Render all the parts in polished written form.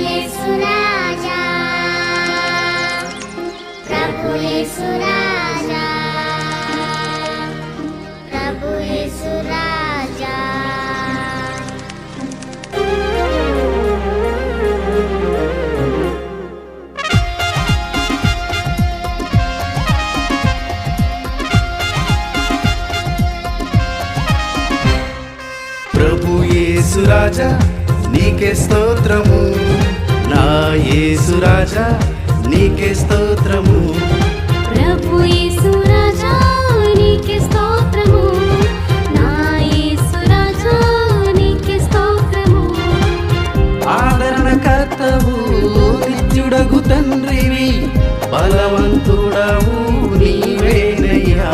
యేసు రాజా, ప్రభు యేసు రాజా, ప్రభు యేసు రాజా. ప్రభు యేసు రాజా నీకే స్తోత్రము, నా యేసు రాజా నీకే స్తోత్రము. ప్రభు యేసు రాజా నీకే స్తోత్రము, నా యేసు రాజా నీకే స్తోత్రము. ఆదరణకర్తవు నిత్యుడగు తండ్రివి, బలవంతుడవు నీవేనయ్యా.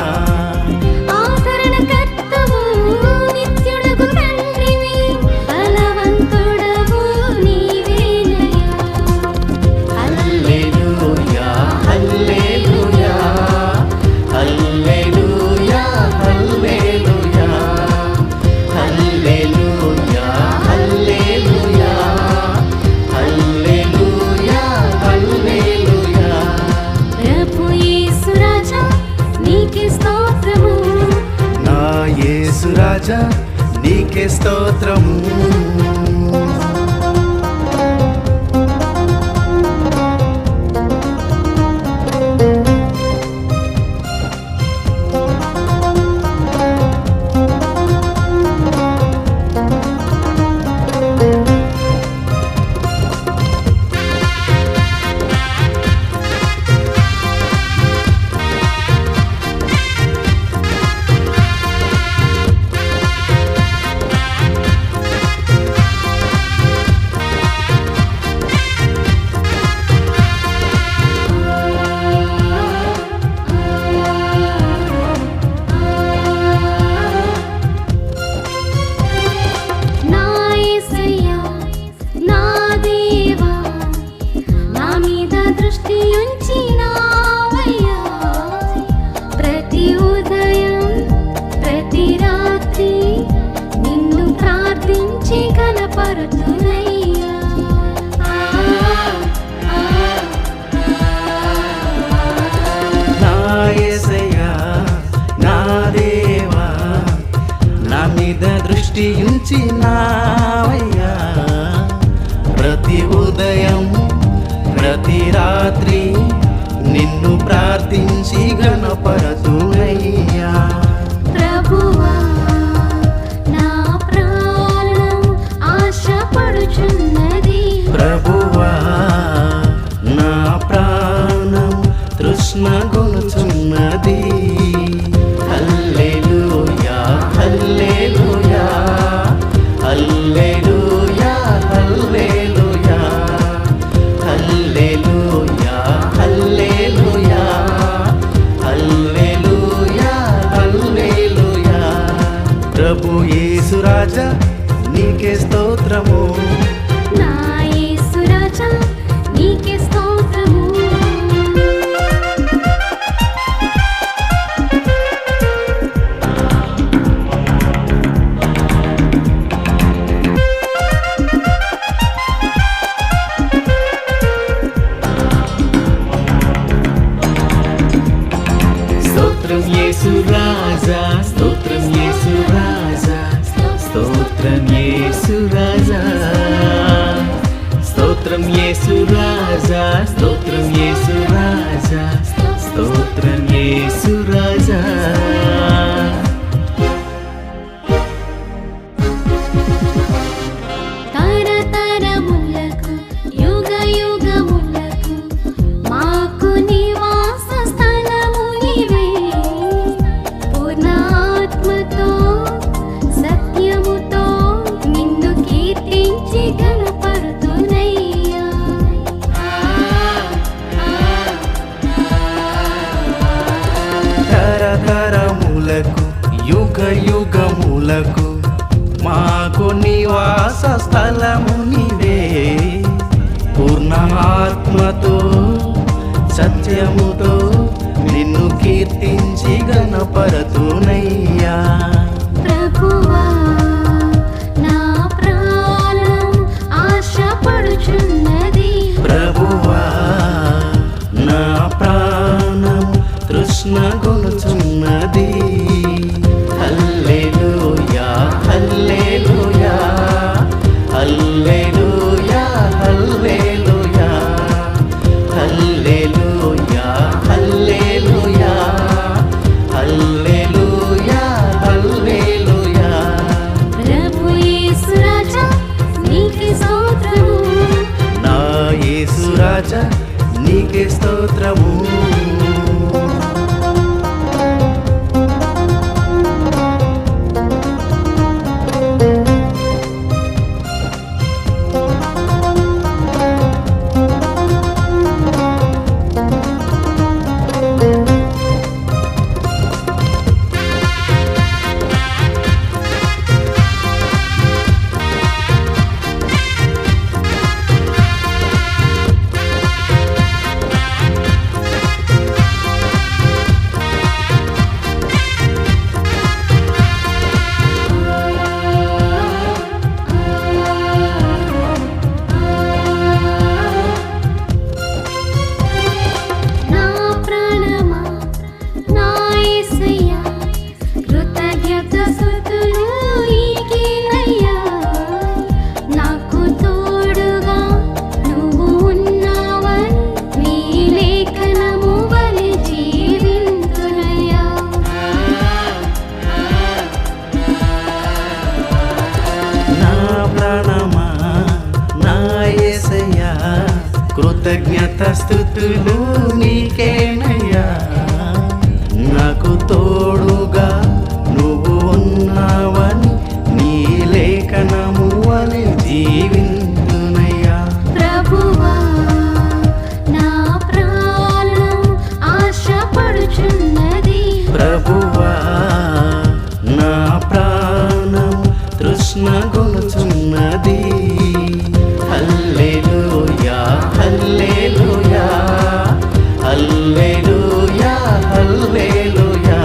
యేసు రాజా నీకే స్తోత్రము. దృష్టి ఉంచినావయ్యా, ప్రతి ఉదయం ప్రతి రాత్రి నిన్ను ప్రార్థించి గణపరతునయ్యా. ప్రభువా నా ప్రాణం ఆశపడుచున్నది, ప్రభువా నా ప్రాణం తృష్ణగొనుచున్నది. హల్లెలూయా హల్లెలూయా హల్లెలూయా హల్లెలూయా హల్లెలూయా హల్లెలూయా హల్లెలూయా హల్లెలూయా. ప్రభు యేసు రాజా నీకే స్తోత్రము, నా యేసు రాజా నీకే స్తోత్రము. స్తోత్రం యేసు రాజా, స్తోత్రం యేసు రాజా, స్తోత్రం యేసు రాజా, స్తోత్రం యేసు రాజా, స్తోత్రం యేసు రాజా, స్తోత్రం యేసు రాజా. తరతరములకు యుగ యుగములకు మాకు నివాస స్థలము నీవే, పూర్ణ ఆత్మతో సత్యముతో నిన్ను కీర్తించి గణపడుతున్నయ్యా. తరతరములకు యుగ యుగములకు మాకు నివాస స్థలము నీవే, పూర్ణ ఆత్మతో సత్యముతో నిన్ను కీర్తించి గణపరతునయ్యా. ప్రభువా నా ప్రాణం ఆశపడుచున్నది, ప్రాణం తృష్ణగొనుచున్నది. హల్లెలూయా హల్లెలూయా హల్లెలూయా హల్లెలూయా హల్లెలూయా హల్లెలూయా హల్లెలూయా హల్లెలూయా. ప్రభు యేసు రాజా నీకే స్తోత్రము, నా యేసు రాజా నీకే స్తోత్రము. నా ప్రాణమా నా యేసయ్యా కృతజ్ఞత స్తుతులు నీకేనయ్యా. నాకు తోడుగా నువ్వు ఉన్నావని నీ లేఖనము వలె జీవింతునయ్యా. నా ప్రాణమా నా యేసయ్యా కృతజ్ఞత స్తుతులు నీకేనయ్యా. నాకు తోడుగా నువ్వు ఉన్నావని నీ లేఖనము వలె జీవింతునయ్యా. ప్రభువా నా ప్రాణం ఆశపడుచున్నది, ప్రభువా నా ప్రాణం తృష్ణగొనుచున్నది. హల్లెలూయా హల్లెలూయా హల్లెలూయా హల్లెలూయా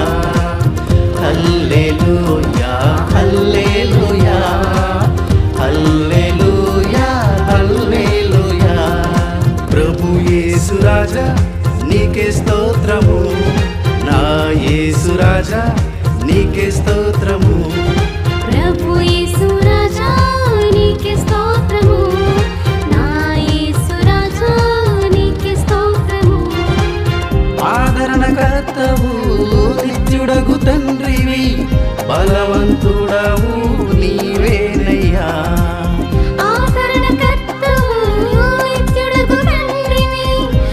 హల్లెలూయా హల్లెలూయా హల్లెలూయా హల్లెలూయా. ప్రభు యేసు రాజా నీకే స్తోత్రము, నా యేసు రాజా నీకే స్తోత్రము. ప్రభు యేసు రాజా నీకే స్తోత్రము, నా యేసు రాజా నీకే స్తోత్రము. ఆదరణకర్తవు నిత్యుడగు తండ్రివి, బలవంతుడవు నీవేనయ్యా. ఆదరణకర్తవు నిత్యుడగు తండ్రివి,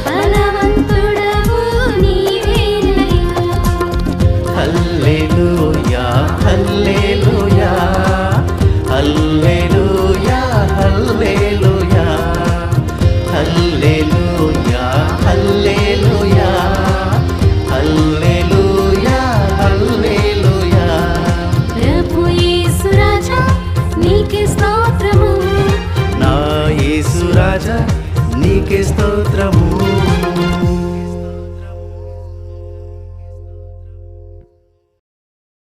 బలవంతుడవు నీవేనయ్యా. హల్లెలూయా హల్లెలూయా హల్లెలూయా హల్లెలూయా హల్లెలూయా హల్లెలూయా హల్లెలూయా హల్లెలూయా. ప్రభు యేసు రాజా నీకే స్తోత్రము, నా యేసు రాజా నీకే స్తోత్రము.